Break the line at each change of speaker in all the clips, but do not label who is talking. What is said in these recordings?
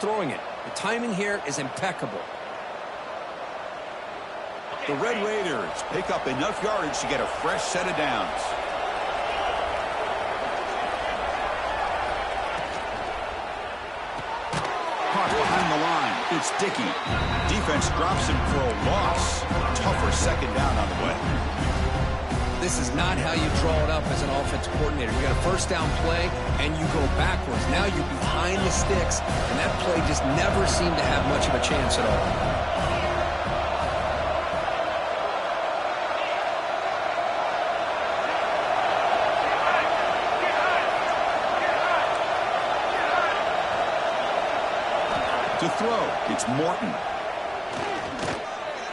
throwing it. The timing here is impeccable.
The Red Raiders pick up enough yardage to get a fresh set of downs. Caught behind the line. It's Dickey. Defense drops him for a loss. Tougher second down on the way.
This is not how you draw it up as an offensive coordinator. You got a first down play, and you go backwards. Now you're behind the sticks, and that play just never seemed to have much of a chance at all.
To throw, it's Morton.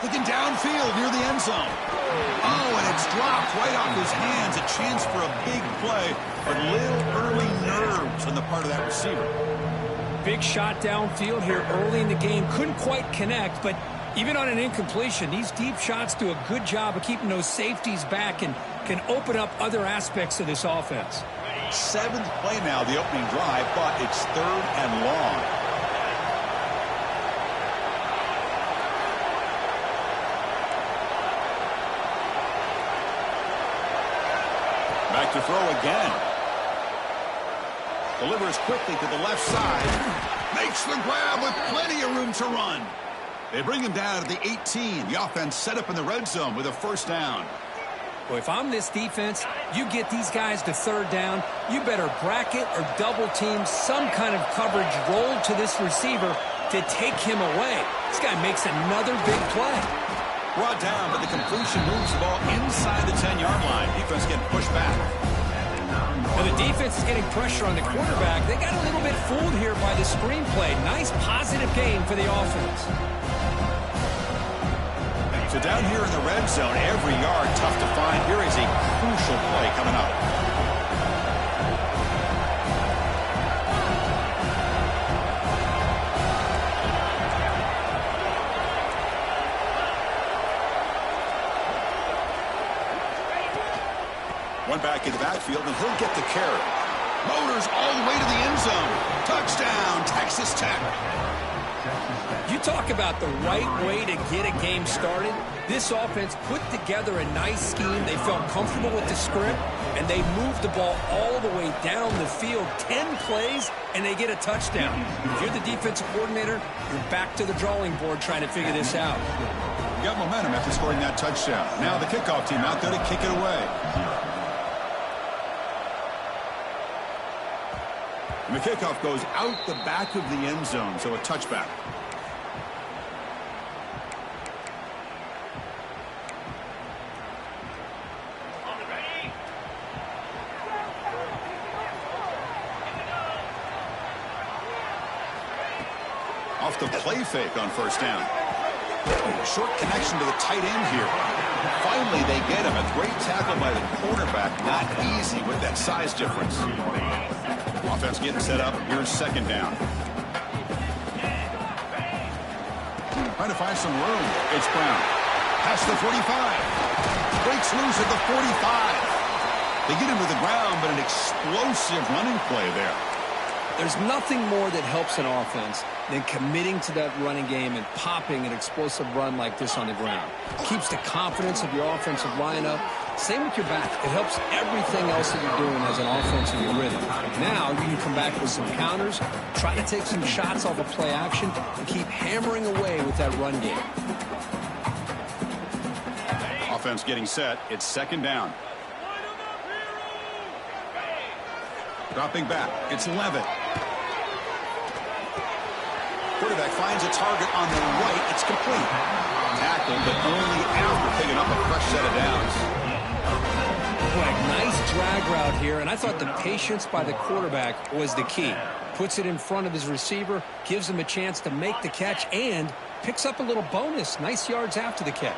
Looking downfield near the end zone. Oh, and it's dropped right off his hands. A chance for a big play, but little early nerves on the part of that receiver.
Big shot downfield here early in the game. Couldn't quite connect, but even on an incompletion, these deep shots do a good job of keeping those safeties back and can open up other aspects of this offense.
7th play now, the opening drive, but it's 3rd and long. Back to throw again. Delivers quickly to the left side. Makes the grab with plenty of room to run. They bring him down to the 18. The offense set up in the red zone with a first down.
Well, if I'm this defense, you get these guys to 3rd down, you better bracket or double team some kind of coverage roll to this receiver to take him away. This guy makes another big play.
Brought down, but the completion moves the ball inside the 10-yard line. Defense getting pushed back.
Well, the defense is getting pressure on the quarterback. They got a little bit fooled here by the screenplay. Nice positive gain for the offense.
So down here in the red zone, every yard tough to find. Here is a crucial play coming up. One back in the backfield, and he'll get the carry. Motors all the way to the end zone. Touchdown, Texas Tech.
You talk about the right way to get a game started. This offense put together a nice scheme. They felt comfortable with the script, and they moved the ball all the way down the field. 10 plays, and they get a touchdown. If you're the defensive coordinator, you're back to the drawing board trying to figure this out.
You got momentum after scoring that touchdown. Now the kickoff team out there to kick it away. And the kickoff goes out the back of the end zone, so a touchback. Off the play fake on first down. Short connection to the tight end here. Finally, they get him. A great tackle by the quarterback. Not easy with that size difference. Offense getting set up. Here's 2nd down. Trying to find some room. It's Brown. Past the 45. Breaks loose at the 45. They get him to the ground, but an explosive running play there.
There's nothing more that helps an offense than committing to that running game and popping an explosive run like this on the ground. Keeps the confidence of your offensive lineup. Same with your back. It helps everything else that you're doing as an offense in your rhythm. Now you can come back with some counters, try to take some shots off of play action, and keep hammering away with that run game.
Offense getting set. It's 2nd down. Dropping back. It's Levitt. Quarterback finds a target on the right. It's complete. Tackled, but only after picking up a fresh set of downs.
Nice drag route here, and I thought the patience by the quarterback was the key. Puts it in front of his receiver, gives him a chance to make the catch, and picks up a little bonus. Nice yards after the catch.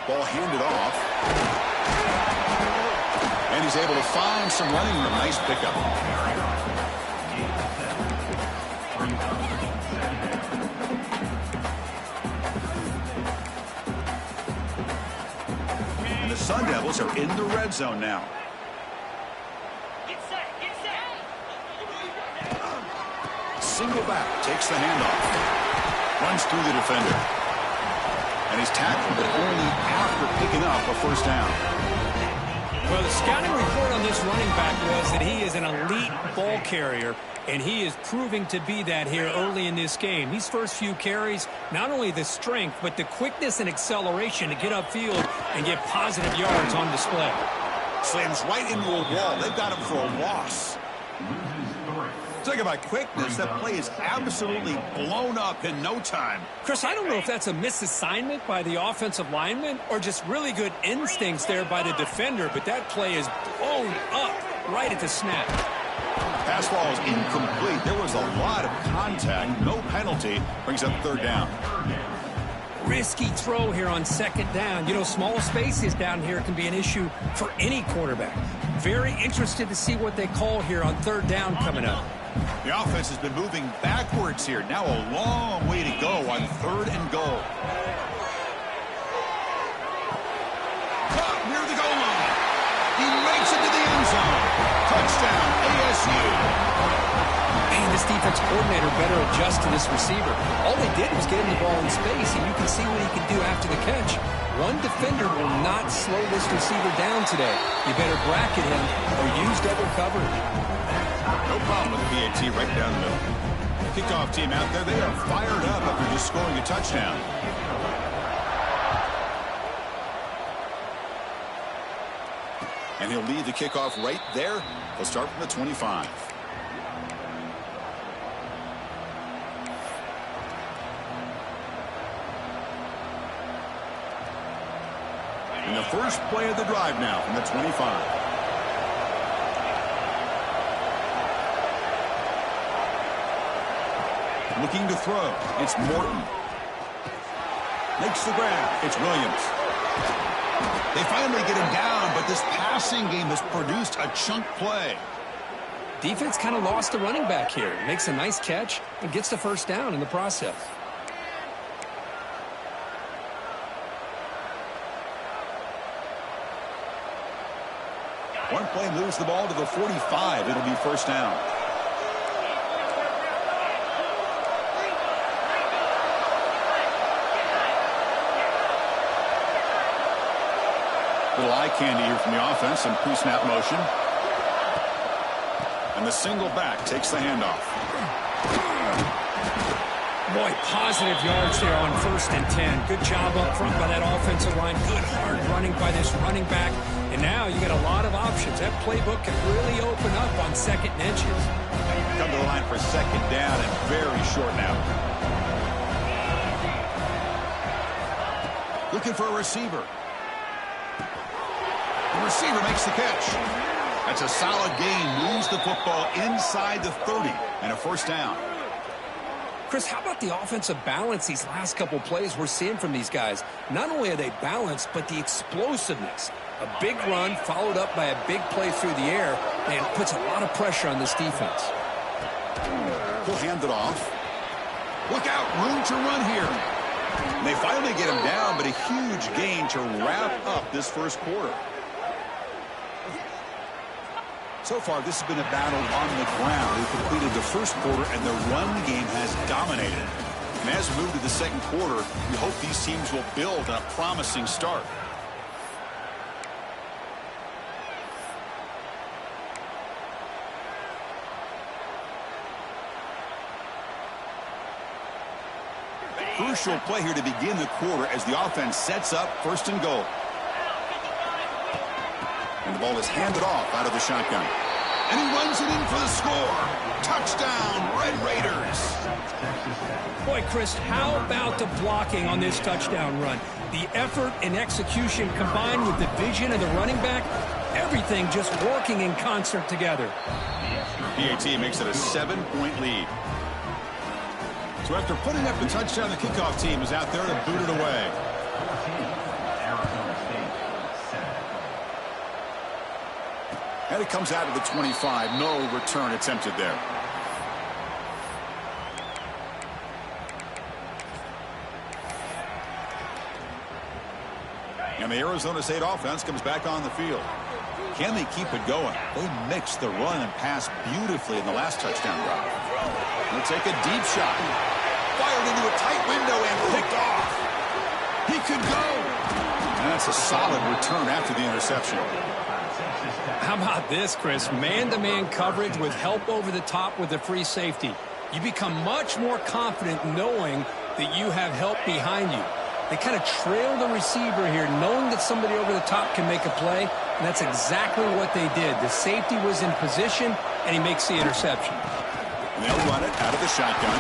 Ball handed off. And he's able to find some running room. Nice pickup. And the Sun Devils are in the red zone now. single back, takes the handoff. Runs through the defender. And he's tackled, but only after picking up a first down.
Well, the scouting report on this running back was that he is an elite ball carrier, and he is proving to be that here early in this game. These first few carries, not only the strength, but the quickness and acceleration to get upfield and get positive yards on display.
Slams right into a wall. They've got him for a loss. Talking about quickness, that play is absolutely blown up in no time.
Chris, I don't know if that's a misassignment by the offensive lineman or just really good instincts there by the defender, but that play is blown up right at the snap.
Pass ball is incomplete. There was a lot of contact. No penalty. Brings up third down.
Risky throw here on second down. You know, small spaces down here can be an issue for any quarterback. Very interested to see what they call here on third down coming up.
The offense has been moving backwards here. Now a long way to go on third and goal. Caught near the goal line. He makes it to the end zone. Touchdown, ASU.
Man, this defense coordinator better adjust to this receiver. All they did was get him the ball in space, and you can see what he can do after the catch. One defender will not slow this receiver down today. You better bracket him or use double coverage.
No problem with the PAT right down the middle. Kickoff team out there, they are fired up after just scoring a touchdown. And he'll lead the kickoff right there. He'll start from the 25. And the first play of the drive now from the 25. Looking to throw. It's Morton. Makes the grab. It's Williams. They finally get him down, but this passing game has produced a chunk play.
Defense kind of lost the running back here. Makes a nice catch and gets the first down in the process.
One play moves the ball to the 45. It'll be first down. Little eye candy here from the offense. Some pre-snap motion. And the single back takes the handoff.
Boy, positive yards there on 1st and 10. Good job up front by that offensive line. Good hard running by this running back. And now you got a lot of options. That playbook can really open up on 2nd and inches.
Come to the line for second down and very short now. Looking for a receiver. The receiver makes the catch. That's a solid gain. Moves the football inside the 30 and a first down.
Chris, how about the offensive balance these last couple plays we're seeing from these guys? Not only are they balanced, but the explosiveness. A big run followed up by a big play through the air, and puts a lot of pressure on this defense.
He'll hand it off. Look out, room to run here. And they finally get him down, but a huge gain to wrap up this first quarter. So far, this has been a battle on the ground. We've completed the first quarter, and the run game has dominated. And as we move to the second quarter, we hope these teams will build on a promising start. Crucial play here to begin the quarter as the offense sets up 1st and goal. And the ball is handed off out of the shotgun. And he runs it in for the score. Touchdown, Red Raiders.
Boy, Chris, how about the blocking on this touchdown run? The effort and execution combined with the vision of the running back, everything just working in concert together.
PAT makes it a 7-point lead. So after putting up the touchdown, the kickoff team is out there to boot it away. And it comes out of the 25. No return attempted there. And the Arizona State offense comes back on the field. Can they keep it going? They mixed the run and pass beautifully in the last touchdown drive. They'll take a deep shot. Fired into a tight window and picked off. He could go. And that's a solid return after the interception.
How about this, Chris? Man-to-man coverage with help over the top with the free safety. You become much more confident knowing that you have help behind you. They kind of trail the receiver here, knowing that somebody over the top can make a play, and that's exactly what they did. The safety was in position, and he makes the interception.
And they'll run it out of the shotgun.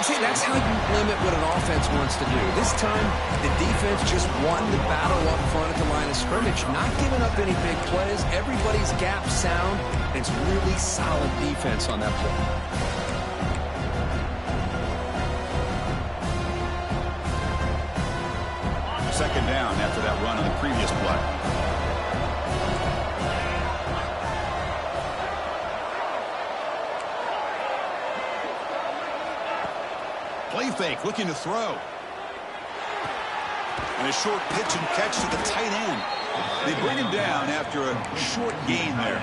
See, that's how you limit what an offense wants to do. This time, the defense just won the battle up front at the line of scrimmage, not giving up any big plays. Everybody's gap sound, and it's really solid defense on that play.
Second down after that run on the previous play. Play fake, looking to throw. And a short pitch and catch to the tight end. They bring him down after a short gain there.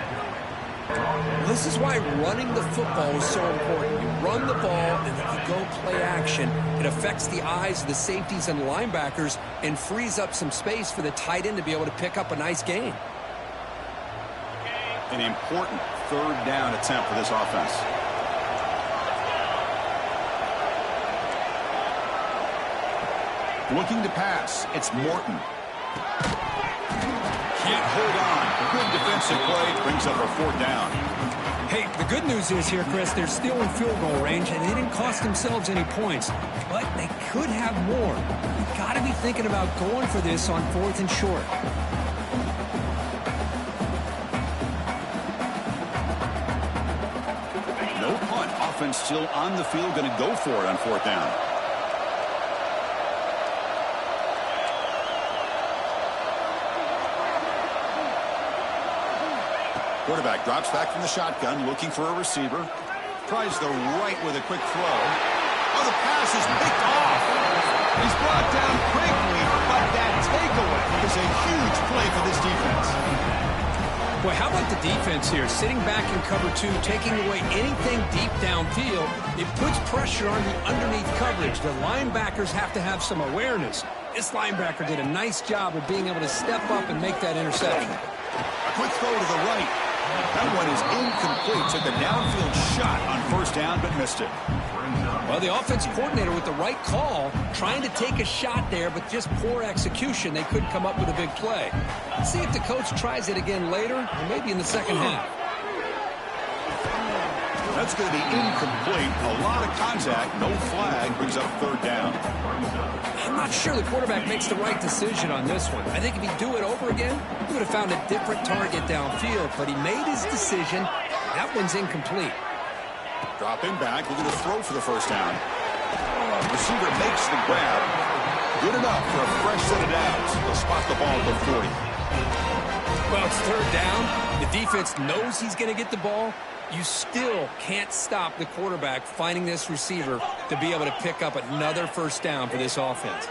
This is why running the football is so important. You run the ball, and then you go play action. It affects the eyes of the safeties and the linebackers and frees up some space for the tight end to be able to pick up a nice gain.
An important third down attempt for this offense. Looking to pass, it's Morton. Can't hold on. Good defensive play, brings up a fourth down.
Hey, the good news is here, Chris, they're still in field goal range, and they didn't cost themselves any points. But they could have more. You've got to be thinking about going for this on 4th and short.
No punt. Offense still on the field, going to go for it on 4th down. Quarterback drops back from the shotgun, looking for a receiver. Tries the right with a quick throw. Oh, the pass is picked off. He's brought down quickly, but that takeaway is a huge play for this defense.
Boy, how about the defense here? Sitting back in cover 2, taking away anything deep downfield. It puts pressure on the underneath coverage. The linebackers have to have some awareness. This linebacker did a nice job of being able to step up and make that interception.
A quick throw to the right. That one is incomplete. Took a downfield shot on 1st down, but missed it.
Well, the offense coordinator with the right call, trying to take a shot there, but just poor execution. They couldn't come up with a big play. Let's see if the coach tries it again later, or maybe in the second half.
That's going to be incomplete. A lot of contact. No flag. Brings up 3rd down.
I'm not sure the quarterback makes the right decision on this one. I think if he'd do it over again, he would have found a different target downfield. But he made his decision. That one's incomplete.
Dropping back. Looking to throw for the 1st down. Receiver makes the grab. Good enough for a fresh set of downs. They'll spot the ball at the 40.
Well, it's 3rd down. The defense knows he's going to get the ball. You still can't stop the quarterback finding this receiver to be able to pick up another 1st down for this offense.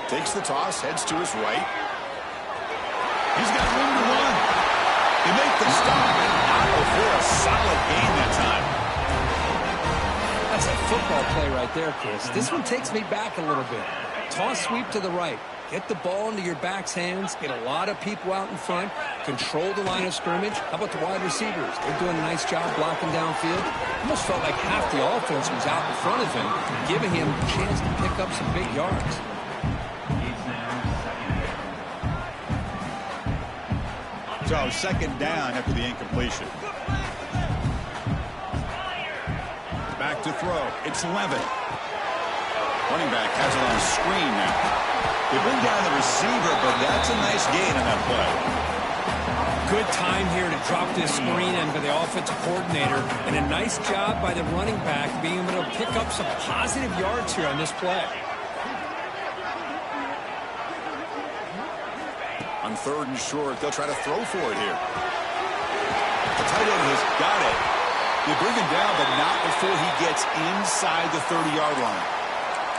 Takes the toss, heads to his right. He's got room to run. They make the stop, and not before a solid gain that time.
That's a football play right there, Chris. This one takes me back a little bit. Toss sweep to the right. Get the ball into your back's hands. Get a lot of people out in front. Control the line of scrimmage. How about the wide receivers? They're doing a nice job blocking downfield. Almost felt like half the offense was out in front of him, giving him a chance to pick up some big yards.
So 2nd down after the incompletion. Back to throw. It's Levin. Running back has it on a screen now. They bring down the receiver, but that's a nice gain on that play.
Good time here to drop this screen in for the offensive coordinator, and a nice job by the running back being able to pick up some positive yards here on this play.
On 3rd and short, they'll try to throw for it here. The tight end has got it. They bring him down, but not before he gets inside the 30-yard line.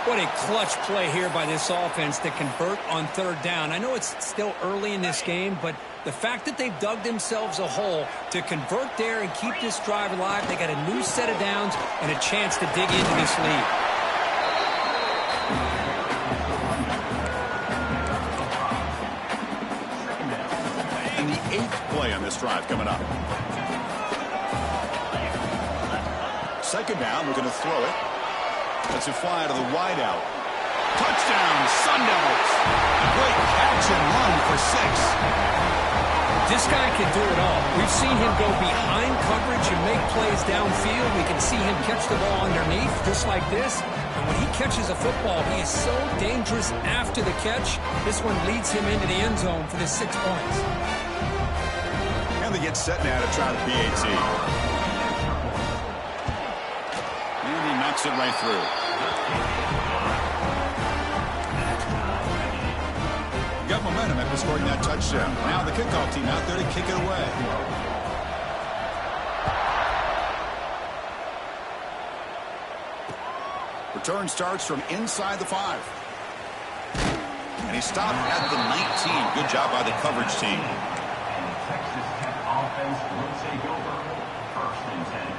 What a clutch play here by this offense to convert on third down. I know it's still early in this game, but the fact that they've dug themselves a hole to convert there and keep this drive alive, they got a new set of downs and a chance to dig into this lead.
And the 8th play on this drive coming up. Second down, we're going to throw it. Let's it fly to the wideout. Touchdown, Sun Devils. A great catch and run for 6.
This guy can do it all. We've seen him go behind coverage and make plays downfield. We can see him catch the ball underneath, just like this. And when he catches a football, he is so dangerous after the catch. This one leads him into the end zone for the 6 points.
And they get set now to try the PAT. And he knocks it right through. Got momentum after scoring that touchdown. Now the kickoff team out there to kick it away. Return starts from inside the 5. And he stopped at the 19. Good job by the coverage team.
And Texas Tech offense will take over 1st and 10.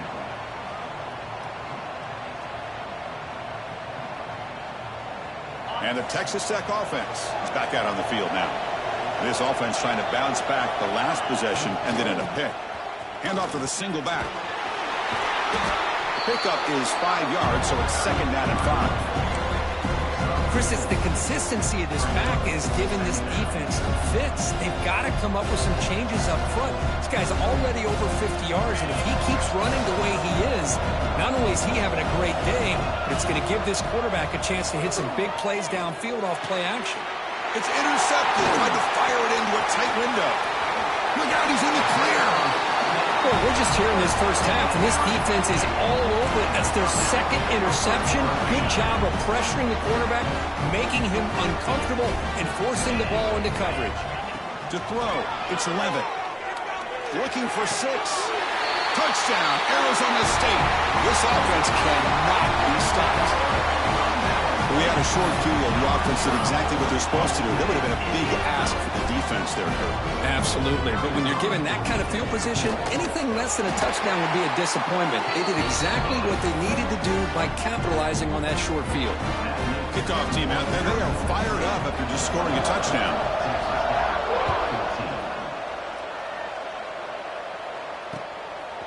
And the Texas Tech offense is back out on the field now. This offense trying to bounce back the last possession and then in a pick. Hand off to the single back. The pickup is 5 yards, so it's 2nd down and 5.
Chris, it's the consistency of this back is giving this defense fits. They've got to come up with some changes up front. This guy's already over 50 yards, and if he keeps running the way he is, not only is he having a great day, but it's going to give this quarterback a chance to hit some big plays downfield off play action.
It's intercepted. Tried to fire it into a tight window. Look out, he's in the clear.
Well, we're just here in this first half, and this defense is all over it. That's their 2nd interception. Good job of pressuring the quarterback, making him uncomfortable, and forcing the ball into coverage.
To throw, it's 11. Looking for 6. Touchdown, Arizona State. This offense cannot be stopped. We had a short field. The offense did exactly what they're supposed to do. That would have been a big ask for the defense there, Kurt.
Absolutely. But when you're given that kind of field position, anything less than a touchdown would be a disappointment. They did exactly what they needed to do by capitalizing on that short field.
Kickoff team out there. They are fired up after just scoring a touchdown.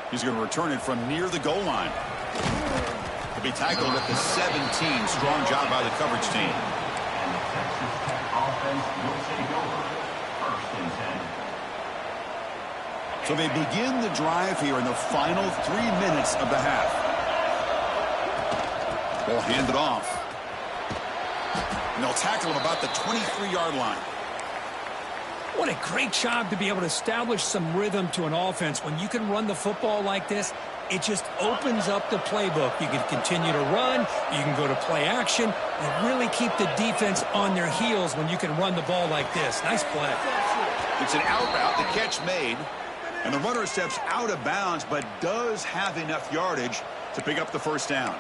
He's going to return it from near the goal line. Be tackled at the 17. Strong job by the coverage team.
And the Texas Tech offense will take over 1st and 10.
So they begin the drive here in the final 3 minutes of the half. Ball handed off. And they'll tackle him about the 23-yard line.
What a great job to be able to establish some rhythm to an offense. When you can run the football like this, it just opens up the playbook. You can continue to run. You can go to play action. And really keep the defense on their heels when you can run the ball like this. Nice play.
It's an out route. The catch made. And the runner steps out of bounds, but does have enough yardage to pick up the 1st down.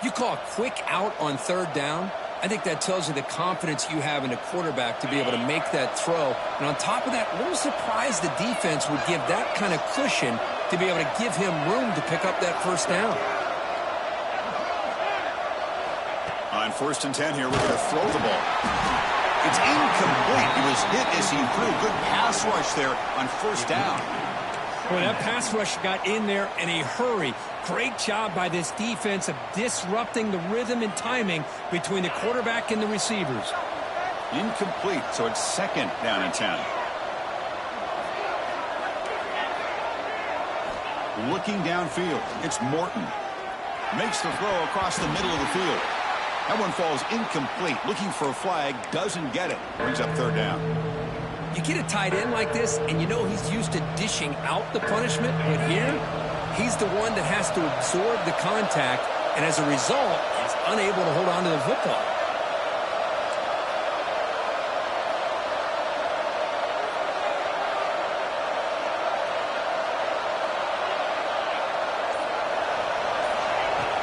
You call a quick out on 3rd down. I think that tells you the confidence you have in a quarterback to be able to make that throw. And on top of that, a little surprised the defense would give that kind of cushion to be able to give him room to pick up that 1st down.
On 1st and 10 here, we're going to throw the ball. It's incomplete. He was hit as he threw. Good pass rush there on 1st down.
Well, that pass rush got in there in a hurry. Great job by this defense of disrupting the rhythm and timing between the quarterback and the receivers.
Incomplete, so it's 2nd down and 10. Looking downfield, it's Morton. Makes the throw across the middle of the field. That one falls incomplete. Looking for a flag, doesn't get it. Brings up 3rd down.
You get a tight end like this, and you know he's used to dishing out the punishment, but here, he's the one that has to absorb the contact, and as a result, he's unable to hold on to the football.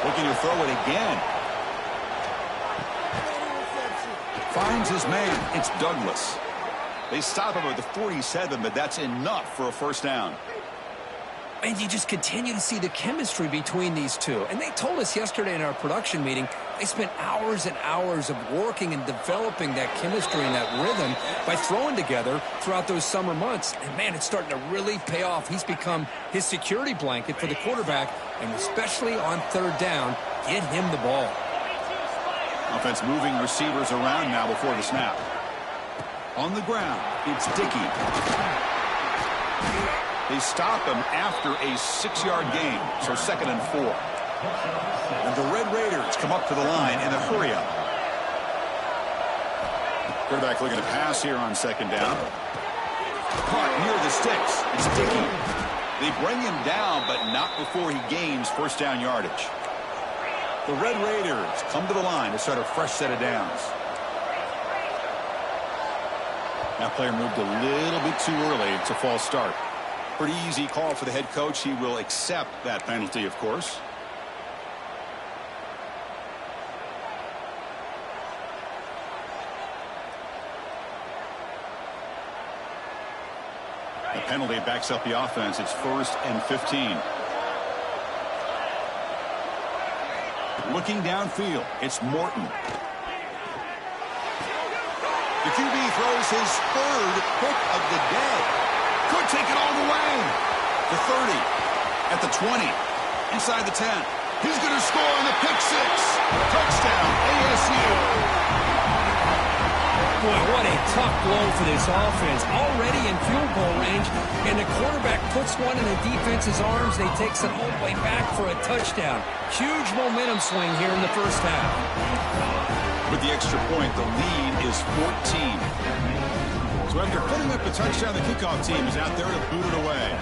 Looking to throw it again.
Finds his man. It's Douglas. They stop him at the 47, but that's enough for a first down.
And you just continue to see the chemistry between these two. And they told us yesterday in our production meeting, they spent hours and hours of working and developing that chemistry and that rhythm by throwing together throughout those summer months. And, man, it's starting to really pay off. He's become his security blanket for the quarterback, and especially on third down, get him the ball.
Offense moving receivers around now before the snap. On the ground, it's Dickey. They stop him after a 6-yard gain, so 2nd and 4. And the Red Raiders come up to the line in a hurry-up. Quarterback looking to pass here on 2nd down. Caught near the sticks. It's Dickey. They bring him down, but not before he gains first down yardage. The Red Raiders come to the line to start a fresh set of downs. That player moved a little bit too early. It's a false start. Pretty easy call for the head coach. He will accept that penalty, of course. The penalty backs up the offense. It's 1st and 15. Looking downfield, it's Morton. The QB throws his 3rd pick of the day. Could take it all the way. The 30, at the 20, inside the 10. He's going to score on the pick 6. Touchdown, ASU.
Boy, what a tough blow for this offense. Already in field goal range, and the quarterback puts one in the defense's arms. They takes it all the way back for a touchdown. Huge momentum swing here in the first half.
With the extra point, the lead is 14. So after putting up a touchdown, the kickoff team is out there to boot it away.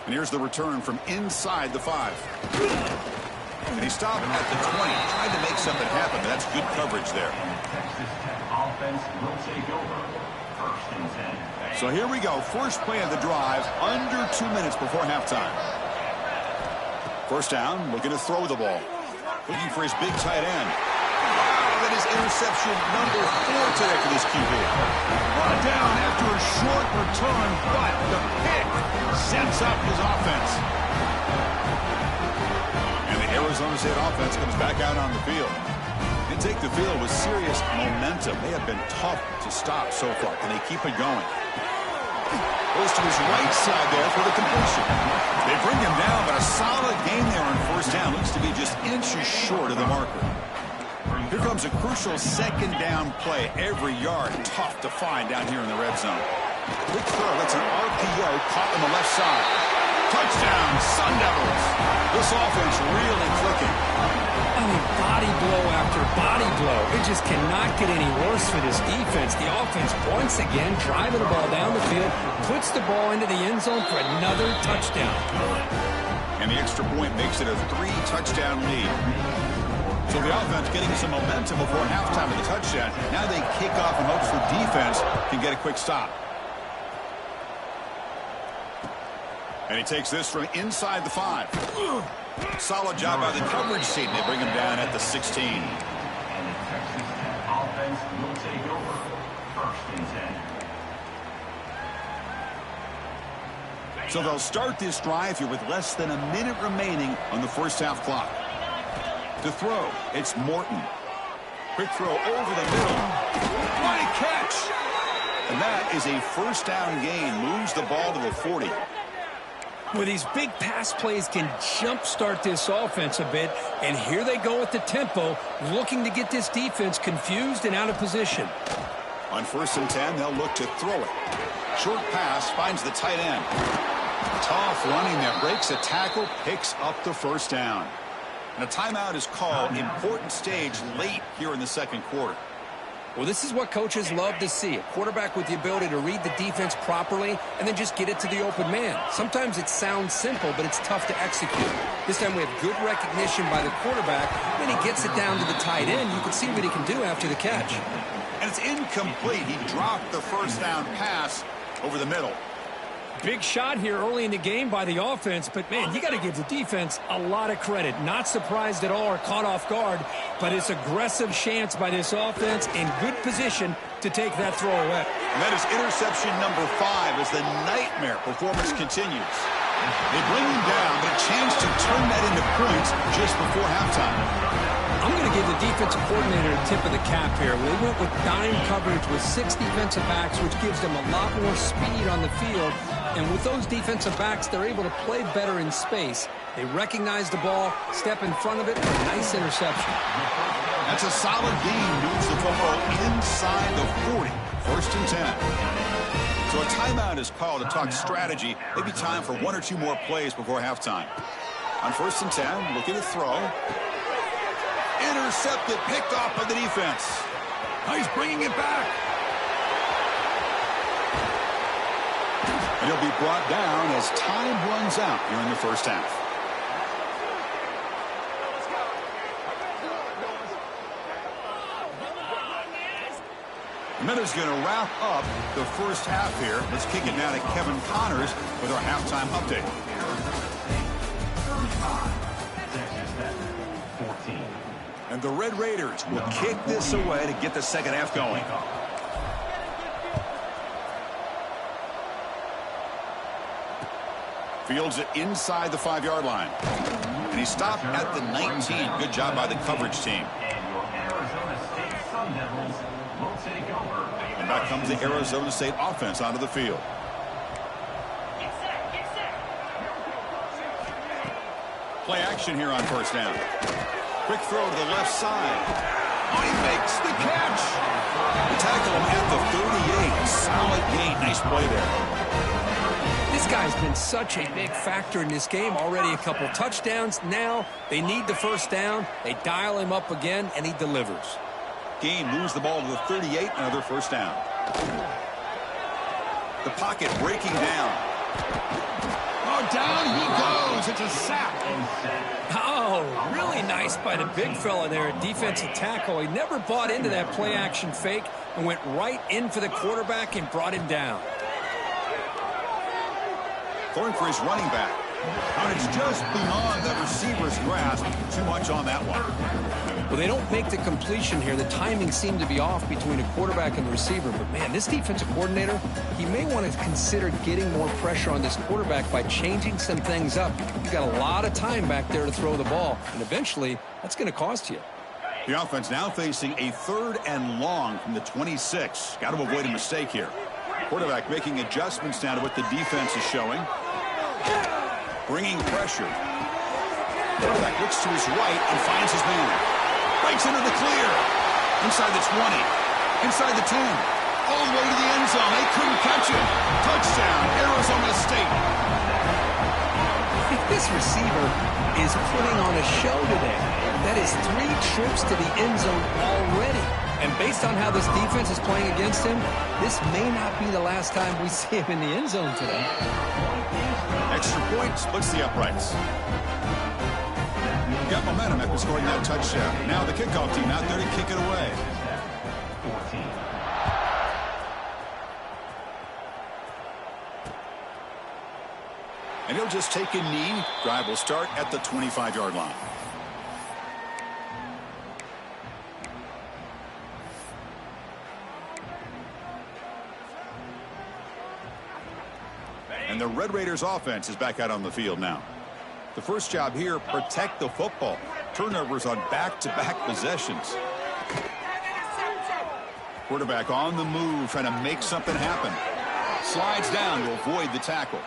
And here's the return from inside the 5. And he stopped at the 20, trying to make something happen, but that's good coverage there.
Offense will take over. 1st and 10.
So here we go. First play of the drive, under 2 minutes before halftime. First down, looking to throw the ball. Looking for his big tight end. Wow, that is interception number 4 today for this QB. Brought down after a short return, but the pick sets up his offense. And the Arizona State offense comes back out on the field. They take the field with serious momentum. They have been tough to stop so far. Can they keep it going? Goes to his right side there for the completion. They bring him down, but a solid gain there on first down. Looks to be just inches short of the marker. Here comes a crucial 2nd down play. Every yard tough to find down here in the red zone. Quick throw. That's an RPO caught on the left side. Touchdown, Sun Devils. This offense really clicking.
I mean, body blow after body blow. It just cannot get any worse for this defense. The offense, once again, driving the ball down the field, puts the ball into the end zone for another touchdown.
And the extra point makes it a 3-touchdown lead. So the offense getting some momentum before halftime of the touchdown. Now they kick off in hopes the defense can get a quick stop. And he takes this from inside the 5. Solid job by the coverage team. They bring him down at the 16.
And the Texas Tech offense will take over. 1st and 10.
So they'll start this drive here with less than a minute remaining on the first half clock. To throw, it's Morton. Quick throw over the middle. What a catch! And that is a first down gain. Moves the ball to the 40.
Well, these big pass plays can jumpstart this offense a bit, and here they go with the tempo, looking to get this defense confused and out of position.
On 1st and 10, they'll look to throw it. Short pass finds the tight end. Tough running there, breaks a tackle, picks up the first down. And a timeout is called. Important stage late here in the 2nd quarter.
Well, this is what coaches love to see. A quarterback with the ability to read the defense properly and then just get it to the open man. Sometimes it sounds simple, but it's tough to execute. This time we have good recognition by the quarterback. When he gets it down to the tight end, you can see what he can do after the catch.
And it's incomplete. He dropped the first down pass over the middle.
Big shot here early in the game by the offense, but, man, you got to give the defense a lot of credit. Not surprised at all or caught off guard, but it's aggressive chance by this offense in good position to take that throw away.
And that is interception number 5 as the nightmare performance continues. They bring him down, but a chance to turn that into points just before halftime.
I'm going to give the defensive coordinator a tip of the cap here. They went with dime coverage with 6 defensive backs, which gives them a lot more speed on the field. And with those defensive backs, they're able to play better in space. They recognize the ball, step in front of it, and a nice interception.
That's a solid gain. Moves the football inside the 40. 1st and 10. So a timeout is called to talk strategy. Maybe time for 1 or 2 more plays before halftime. On 1st and 10, looking to throw. Intercepted, picked off by the defense. Now he's bringing it back. And he'll be brought down as time runs out here in the 1st half. Miller's going to wrap up the 1st half here. Let's kick it now to Kevin Connors with our halftime update.
14.
And the Red Raiders will kick this away to get the 2nd half going. Fields it inside the 5-yard line. And he stopped at the 19. Good job by the coverage team.
And your Arizona State Sun Devils will take over.
And back comes the Arizona State offense onto the field. Play action here on 1st down. Quick throw to the left side. Oh, he makes the catch. They tackle him at the 38. Solid gain. Nice play there.
This guy's been such a big factor in this game. Already a couple touchdowns. Now they need the 1st down. They dial him up again, and he delivers.
Gain moves the ball to the 38. Another 1st down. The pocket breaking down. Oh, down he goes. It's a sack.
Oh, really nice by the big fella there at defensive tackle. He never bought into that play-action fake and went right in for the quarterback and brought him down.
Going for his running back. But it's just beyond the receiver's grasp. Too much on that one.
Well, they don't make the completion here. The timing seemed to be off between a quarterback and the receiver. But, man, this defensive coordinator, he may want to consider getting more pressure on this quarterback by changing some things up. You've got a lot of time back there to throw the ball. And eventually, that's going to cost you.
The offense now facing a 3rd and long from the 26. Got to avoid a mistake here. Quarterback making adjustments now to what the defense is showing. Bringing pressure. Quarterback looks to his right and finds his man. Breaks into the clear. Inside the 20. Inside the 10. All the way to the end zone. They couldn't catch it. Touchdown, Arizona State.
This receiver is putting on a show today. That is 3 trips to the end zone already. And based on how this defense is playing against him, this may not be the last time we see him in the end zone today.
Extra point splits the uprights. Got momentum after scoring that touchdown. Now the kickoff team out there to kick it away.
14.
And he'll just take a knee. Drive will start at the 25-yard line. And the Red Raiders offense is back out on the field now. The first job here, protect the football. Turnovers on back-to-back possessions. Quarterback on the move, trying to make something happen. Slides down to avoid the tackle.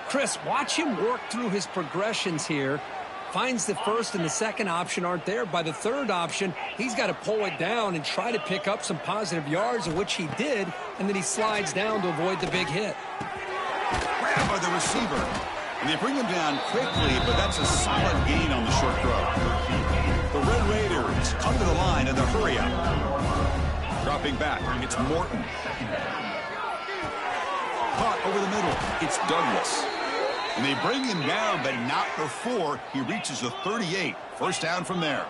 Chris, watch him work through his progressions here. Finds the 1st and the 2nd option aren't there. By the 3rd option, he's got to pull it down and try to pick up some positive yards, of which he did, and then he slides down to avoid the big hit.
Grab by the receiver. And they bring him down quickly, but that's a solid gain on the short throw. The Red Raiders come to the line in the hurry-up. Dropping back, it's Morton. Caught over the middle, it's Douglas. And they bring him down, but not before he reaches the 38. 1st down from there.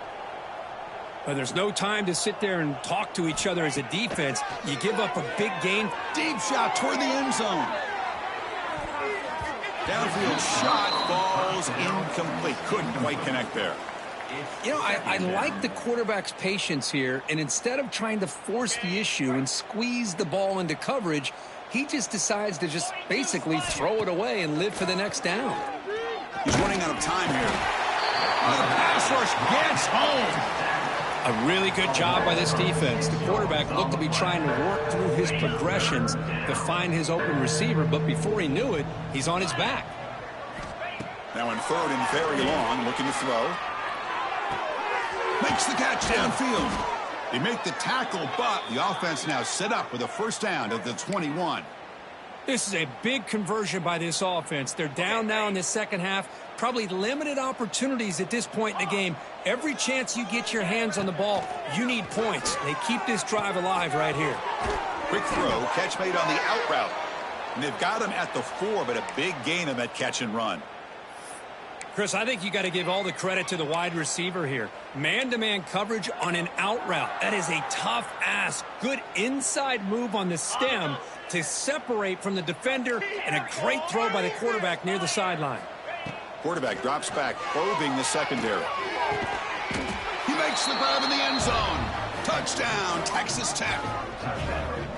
But there's no time to sit there and talk to each other as a defense. You give up a big gain.
Deep shot toward the end zone. Downfield shot falls incomplete. Couldn't quite connect there.
You know, I like the quarterback's patience here, and instead of trying to force the issue and squeeze the ball into coverage, he just decides to just basically throw it away and live for the next down.
He's running out of time here. The pass rush gets home.
A really good job by this defense. The quarterback looked to be trying to work through his progressions to find his open receiver, but before he knew it, he's on his back.
Now in third and very long, looking to throw. Makes the catch downfield. They make the tackle, but the offense now set up with a first down at the 21.
This is a big conversion by this offense. They're down now in the second half. Probably limited opportunities at this point in the game. Every chance you get your hands on the ball, you need points. They keep this drive alive right here.
Quick throw, catch made on the out route. And they've got him at the 4, but a big gain on that catch and run.
Chris, I think you got to give all the credit to the wide receiver here. Man-to-man coverage on an out route. That is a tough ask. Good inside move on the stem to separate from the defender, and a great throw by the quarterback near the sideline.
Quarterback drops back, probing the secondary. He makes the grab in the end zone. Touchdown, Texas Tech.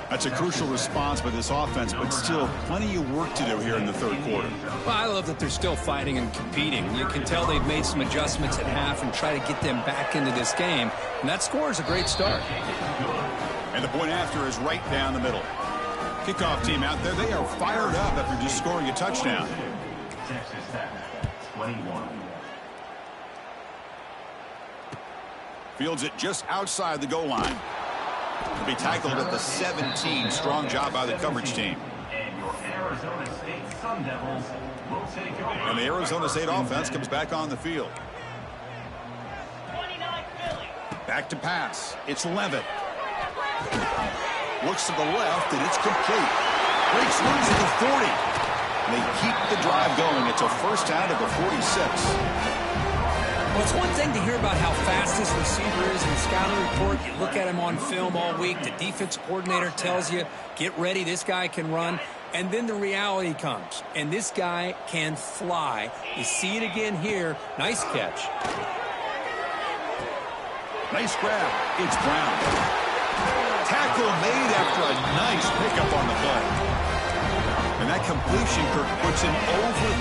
That's a crucial response by this offense, but still plenty of work to do here in the third quarter.
Well, I love that they're still fighting and competing. You can tell they've made some adjustments at half and try to get them back into this game. And that score is a great start.
And the point after is right down the middle. Kickoff team out there, they are fired up after just scoring a touchdown.
Texas Tech, 21.
Fields it just outside the goal line. To be tackled at the 17. Strong job by the coverage team.
And your Arizona State Sun Devils will take over.
And the Arizona State offense comes back on the field. Back to pass. It's Levitt. Looks to the left, and it's complete. Breaks loose at the 40. And they keep the drive going. It's a first down at the 46.
Well, it's one thing to hear about how fast this receiver is in the scouting report. You look at him on film all week. The defense coordinator tells you, get ready, this guy can run. And then the reality comes, and this guy can fly. You see it again here. Nice catch.
Nice grab. It's Brown. Tackle made after a nice pickup on the play. And that completion, Kirk, puts him over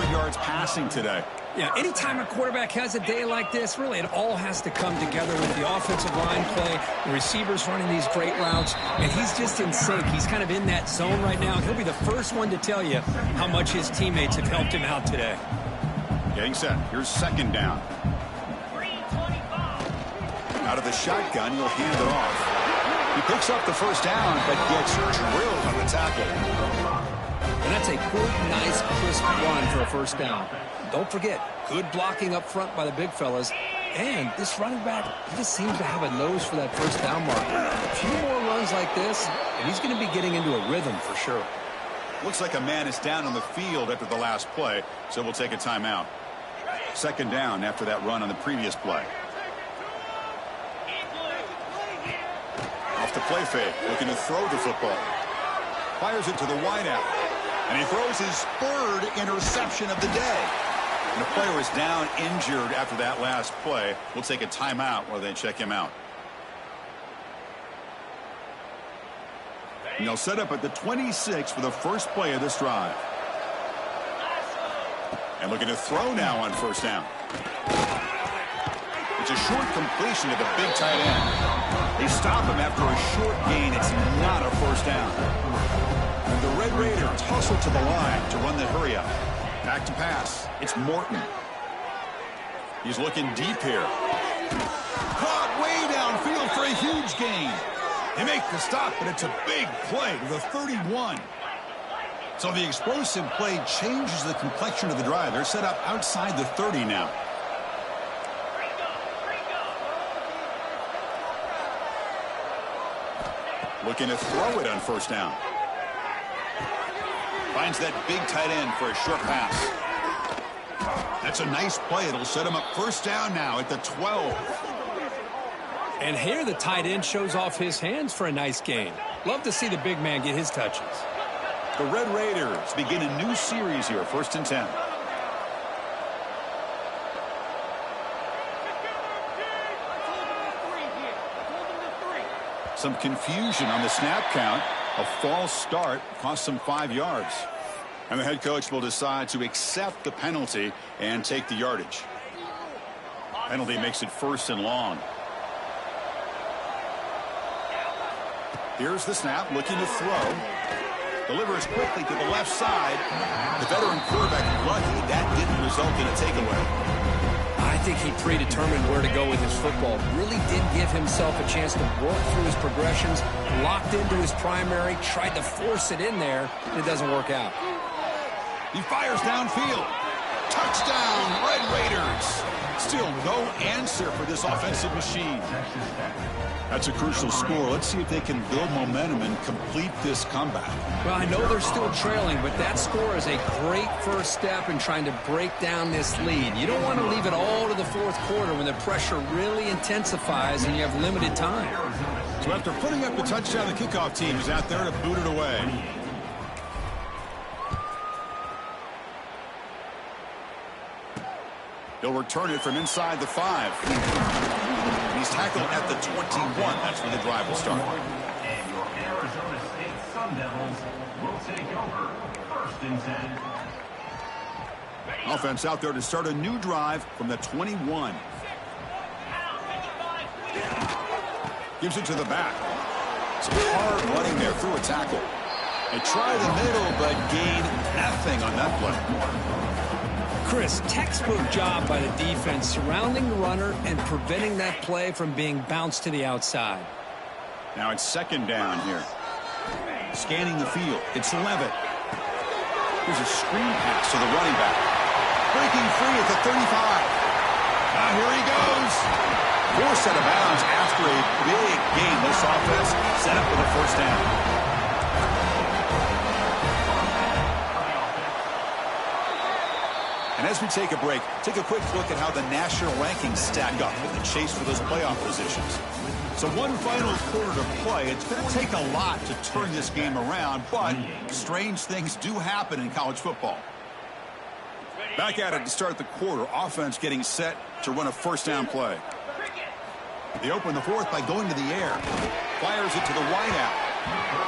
300 yards passing today.
Yeah, anytime a quarterback has a day like this, really it all has to come together with the offensive line play, the receivers running these great routes, and he's just in sync. He's kind of in that zone right now. He'll be the first one to tell you how much his teammates have helped him out today.
Getting set. Here's second down. Out of the shotgun, he'll hand it off. He picks up the first down, but gets drilled on the tackle.
And that's a good, nice, crisp run for a first down. Don't forget, good blocking up front by the big fellas. And this running back, he just seems to have a nose for that first down marker. A few more runs like this, and he's going to be getting into a rhythm for sure.
Looks like a man is down on the field after the last play, so we'll take a timeout. Second down after that run on the previous play. Off the play fake, looking to throw the football. Fires it to the wideout. And he throws his third interception of the day. And the player is down injured after that last play. We'll take a timeout while they check him out. And they'll set up at the 26 for the first play of this drive. And looking to throw now on first down. It's a short completion to the big tight end. They stop him after a short gain. It's not a first down. And the Red Raiders hustle to the line to run the hurry up. Back to pass. It's Morton. He's looking deep here. Caught way downfield for a huge gain. They make the stop, but it's a big play to the 31. So the explosive play changes the complexion of the drive. They're set up outside the 30 now. Looking to throw it on first down. Finds that big tight end for a short pass. That's a nice play. It'll set him up first down now at the 12.
And here the tight end shows off his hands for a nice gain. Love to see the big man get his touches.
The Red Raiders begin a new series here, 1st and 10. Some confusion on the snap count. A false start cost them 5 yards. And the head coach will decide to accept the penalty and take the yardage. Penalty makes it 1st and long. Here's the snap, looking to throw. Delivers quickly to the left side. The veteran quarterback lucky that didn't result in a takeaway.
I think he predetermined where to go with his football. Really did give himself a chance to work through his progressions, locked into his primary, tried to force it in there, and it doesn't work out.
He fires downfield. Touchdown, Red Raiders. Still no answer for this offensive machine. That's a crucial score. Let's see if they can build momentum and complete this comeback.
Well, I know they're still trailing, but that score is a great first step in trying to break down this lead. You don't want to leave it all to the 4th quarter when the pressure really intensifies and you have limited time.
So after putting up the touchdown, the kickoff team is out there to boot it away. He'll return it from inside the 5. He's tackled at the 21. That's where the drive will start.
And your Arizona State Sun Devils will take over 1st and 10.
Offense out there to start a new drive from the 21. Gives it to the back. Some hard running there through a tackle. They try the middle, but gain nothing on that play.
Chris, textbook job by the defense surrounding the runner and preventing that play from being bounced to the outside.
Now it's 2nd down here. Scanning the field. It's Levitt. Here's a screen pass to the running back. Breaking free at the 35. Now here he goes. Forced out of bounds after a big game. This offense set up with a 1st down. And as we take a break, take a quick look at how the national rankings stack up in the chase for those playoff positions. So one final quarter to play. It's going to take a lot to turn this game around, but strange things do happen in college football. Back at it to start the quarter. Offense getting set to run a 1st down play. They open the 4th by going to the air. Fires it to the wide out.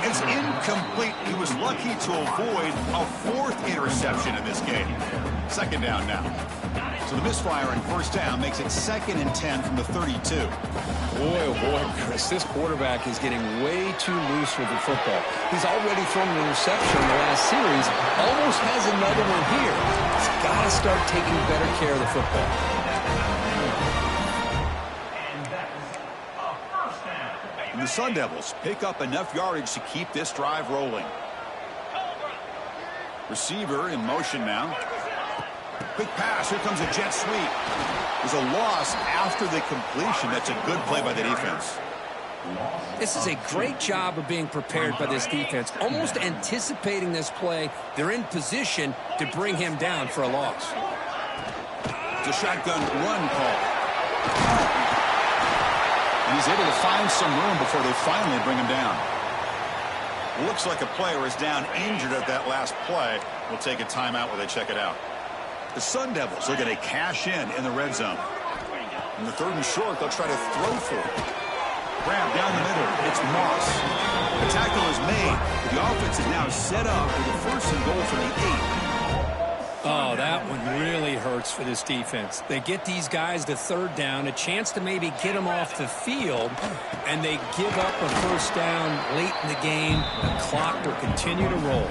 It's incomplete. He was lucky to avoid a 4th interception in this game. 2nd down now. So the misfire in 1st down makes it 2nd and 10 from the 32.
Boy, oh boy, Chris, this quarterback is getting way too loose with the football. He's already thrown an interception in the last series. Almost has another one here. He's got to start taking better care of the football.
And the Sun Devils pick up enough yardage to keep this drive rolling. Receiver in motion now. Quick pass. Here comes a jet sweep. There's a loss after the completion. That's a good play by the defense.
This is a great job of being prepared by this defense. Almost anticipating this play. They're in position to bring him down for a loss.
It's a shotgun run call. And he's able to find some room before they finally bring him down. Looks like a player is down injured at that last play. We'll take a timeout while they check it out. The Sun Devils are going to cash in the red zone. In the 3rd and short, they'll try to throw for it. Grab down the middle. It's Moss. The tackle is made. But the offense is now set up with a 1st and goal from the 8.
Oh, that one really hurts for this defense. They get these guys to 3rd down, a chance to maybe get them off the field, and they give up a 1st down late in the game. The clock will continue to roll.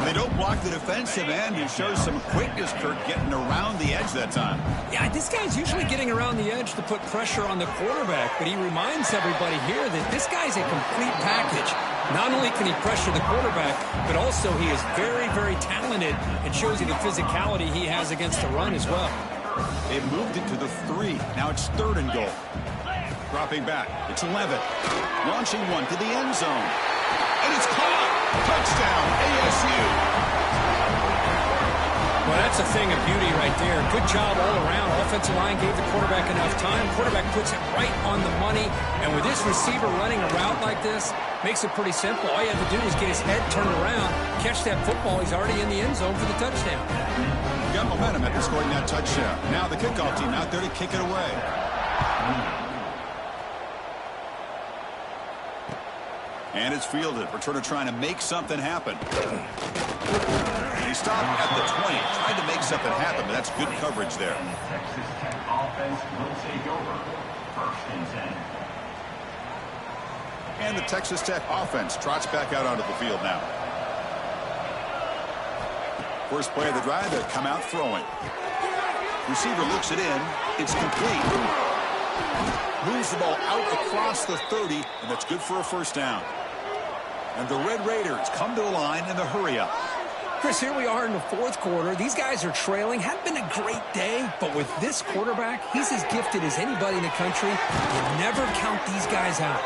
They don't block the defensive end and shows some quickness, Kirk, getting around the edge that time.
Yeah, this guy's usually getting around the edge to put pressure on the quarterback, but he reminds everybody here that this guy's a complete package. Not only can he pressure the quarterback, but also he is very, very talented and shows you the physicality he has against the run as well.
They've moved it to the 3. Now it's 3rd and goal. Dropping back. It's Levitt. Launching one to the end zone. And it's caught. Touchdown, ASU.
Well, that's a thing of beauty right there. Good job all around. Offensive line gave the quarterback enough time. Quarterback puts it right on the money. And with this receiver running a route like this, makes it pretty simple. All you have to do is get his head turned around, catch that football. He's already in the end zone for the touchdown.
Got momentum after scoring that touchdown. Now the kickoff team out there to kick it away. And it's fielded. Returner trying to make something happen. He stopped at the 20, trying to make something happen, but that's good coverage there.
Texas Tech offense will take over. 1st and 10.
And the Texas Tech offense trots back out onto the field now. First play of the drive, they come out throwing. Receiver looks it in. It's complete. Moves the ball out across the 30, and that's good for a 1st down. And the Red Raiders come to the line in the hurry-up.
Chris, here we are in the 4th quarter. These guys are trailing. Hadn't been a great day, but with this quarterback, he's as gifted as anybody in the country. You never count these guys out.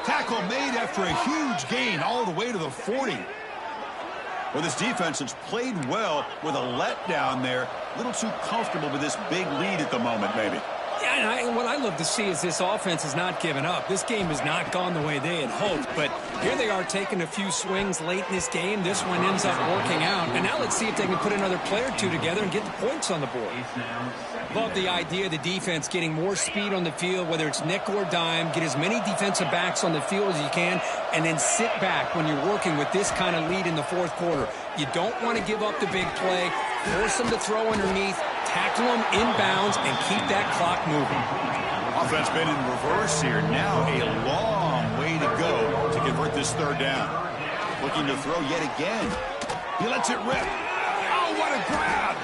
Tackle made after a huge gain all the way to the 40. Well, this defense has played well with a letdown there. A little too comfortable with this big lead at the moment, maybe.
Yeah, and what I love to see is this offense has not given up. This game has not gone the way they had hoped, but here they are taking a few swings late in this game. This one ends up working out, and now let's see if they can put another play or two together and get the points on the board. Love the idea of the defense getting more speed on the field, whether it's nickel or dime, get as many defensive backs on the field as you can, and then sit back when you're working with this kind of lead in the 4th quarter. You don't want to give up the big play, force them to throw underneath, tackle them inbounds, and keep that clock moving.
Offense been in reverse here. Now a long way to go to convert this 3rd down. Looking to throw yet again. He lets it rip. Oh, what a grab!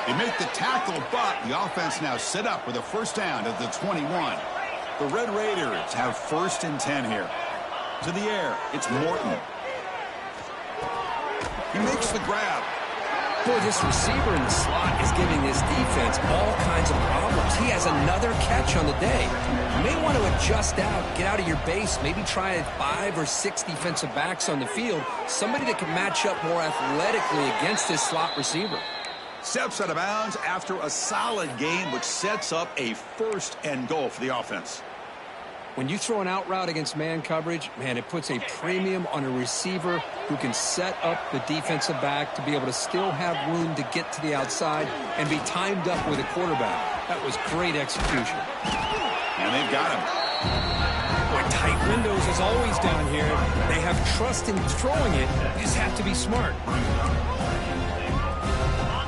They make the tackle, but the offense now set up with a 1st down at the 21. The Red Raiders have 1st and 10 here. To the air, it's Morton. He makes the grab.
Boy, this receiver in the slot is giving this defense all kinds of problems. He has another catch on the day. You may want to adjust out, get out of your base, maybe try 5 or 6 defensive backs on the field, somebody that can match up more athletically against this slot receiver.
Steps out of bounds after a solid game, which sets up a 1st and goal for the offense.
When you throw an out route against man coverage, man, it puts a premium on a receiver who can set up the defensive back to be able to still have room to get to the outside and be timed up with a quarterback. That was great execution.
And they've got him.
Boy, tight windows as always down here. They have trust in throwing it. You just have to be smart.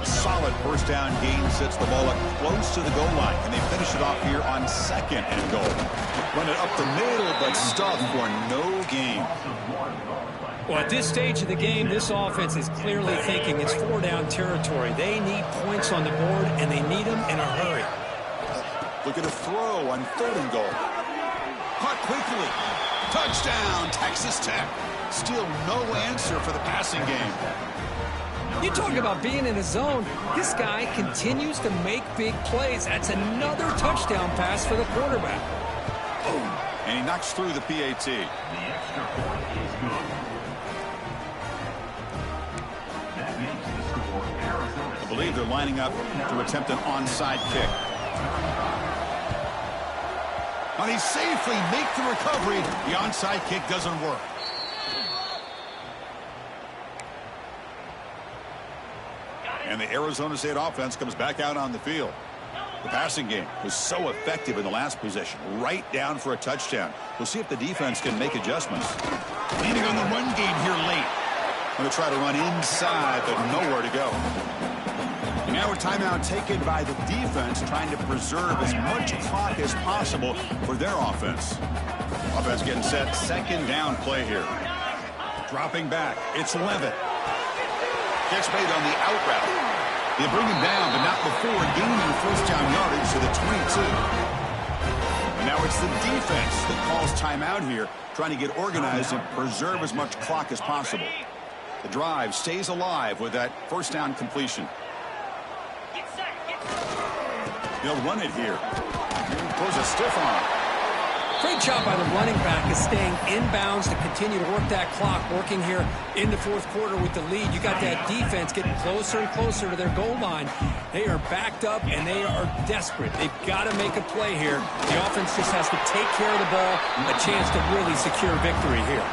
Solid 1st down gain sets the ball up close to the goal line, and they finish it off here on 2nd and goal. Run it up the middle, but stuffed for no gain.
Well, at this stage of the game, this offense is clearly thinking it's 4-down territory. They need points on the board, and they need them in a hurry.
Look at a throw on 3rd and goal. Caught quickly. Touchdown, Texas Tech. Still no answer for the passing game.
You talk about being in a zone. This guy continues to make big plays. That's another touchdown pass for the quarterback.
Boom. And he knocks through the PAT.
The extra point is good. That makes the score Arizona.
I believe they're lining up to attempt an onside kick. Now they safely make the recovery. The onside kick doesn't work. And the Arizona State offense comes back out on the field. The passing game was so effective in the last possession, right down for a touchdown. We'll see if the defense can make adjustments. Leaning on the run game here late. Going to try to run inside, but nowhere to go. And now a timeout taken by the defense, trying to preserve as much clock as possible for their offense. Offense getting set, 2nd down play here. Dropping back, it's Levitt. Catch made on the out route. They bring him down, but not before gaining 1st down yardage to the 22. And now it's the defense that calls timeout here, trying to get organized and preserve as much clock as possible. The drive stays alive with that 1st down completion. They'll run it here. Throws a stiff arm.
Great job by the running back is staying inbounds to continue to work that clock, working here in the fourth quarter with the lead. You got that defense getting closer and closer to their goal line. They are backed up, and they are desperate. They've got to make a play here. The offense just has to take care of the ball, a chance to really secure victory here.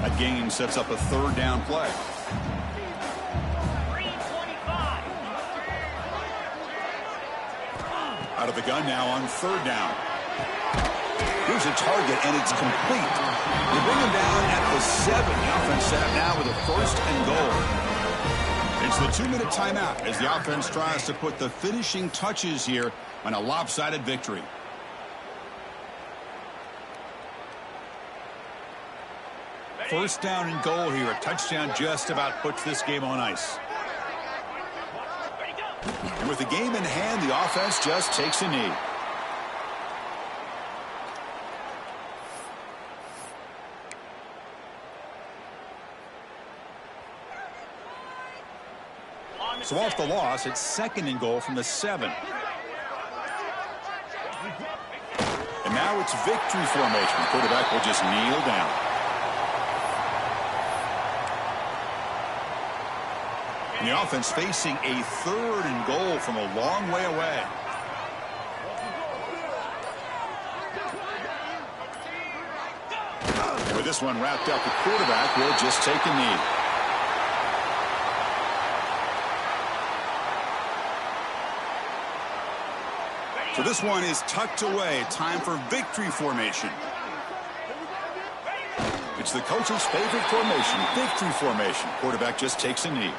That gain sets up a third down play. Out of the gun now on third down. Here's a target, and it's complete. They bring him down at the 7. The offense set up now with a first and goal. It's the 2-minute timeout as the offense tries to put the finishing touches here on a lopsided victory. First down and goal here. A touchdown just about puts this game on ice. And with the game in hand, the offense just takes a knee. So off the loss, it's second and goal from the 7. And now it's victory formation. The quarterback will just kneel down. And the offense facing a third and goal from a long way away. And with this one wrapped up, the quarterback will just take a knee. So this one is tucked away. Time for victory formation. It's the coach's favorite formation, victory formation. Quarterback just takes a knee.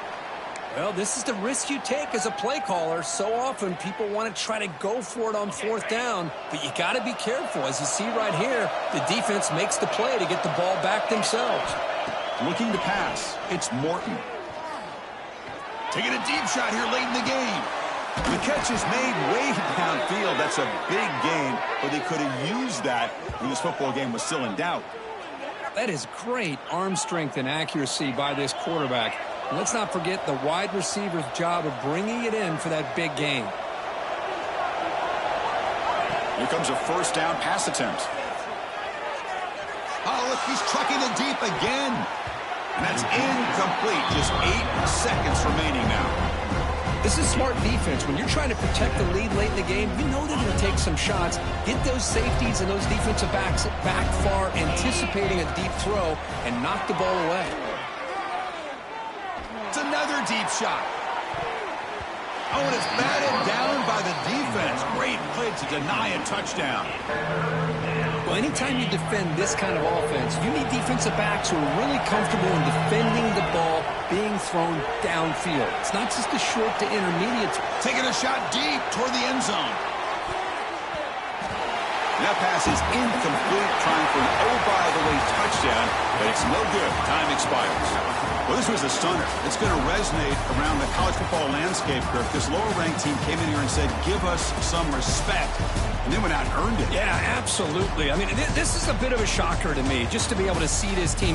Well, this is the risk you take as a play caller. So often people want to try to go for it on fourth down, but you got to be careful. As you see right here, the defense makes the play to get the ball back themselves.
Looking to pass, it's Morton. Taking a deep shot here late in the game. The catch is made way downfield. That's a big gain, but they could have used that when this football game was still in doubt.
That is great arm strength and accuracy by this quarterback. And let's not forget the wide receiver's job of bringing it in for that big gain.
Here comes a first down pass attempt. Oh, look, he's trucking it deep again. And that's incomplete. Just 8 seconds remaining now.
This is smart defense. When you're trying to protect the lead late in the game, you know they're going to take some shots. Get those safeties and those defensive backs back far, anticipating a deep throw, and knock the ball away.
It's another deep shot. Oh, and it's batted down by the defense. Great play to deny a touchdown.
Well, anytime you defend this kind of offense, you need defensive backs who are really comfortable in defending the ball being thrown downfield. It's not just a short to intermediate.
Taking a shot deep toward the end zone. That pass is incomplete, trying for an oh-by-the-way touchdown, but it's no good. Time expires. Well, this was a stunner. It's going to resonate around the college football landscape, Kirk. This lower-ranked team came in here and said, give us some respect, and they went out and earned it.
Yeah, absolutely. I mean, this is a bit of a shocker to me, just to be able to see this team